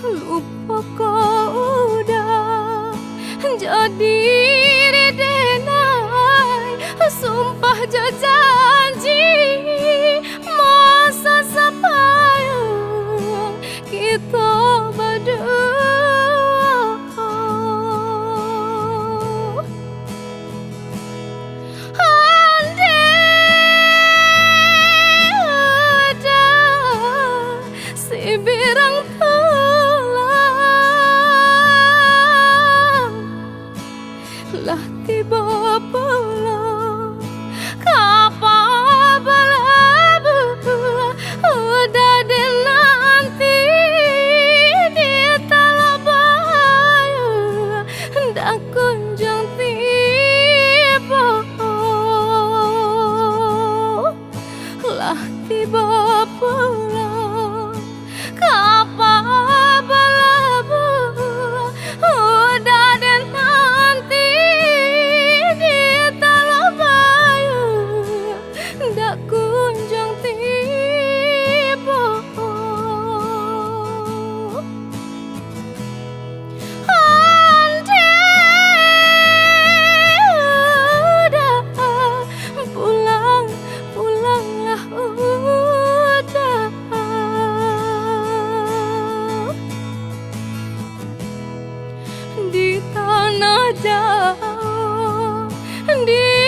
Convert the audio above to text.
lupa kau udah jadi denai, sumpah janji masa sapayang kita berdua. Birang pulang lah tiba pulang kapal balabu udah di nanti di Talabayu dan kunjung tiba lah tiba pulang kapal balabu udah dan nanti di Talabayu ndak kunjung tiba. Andai udah pulang, pulanglah udah. Di tanah jauh, di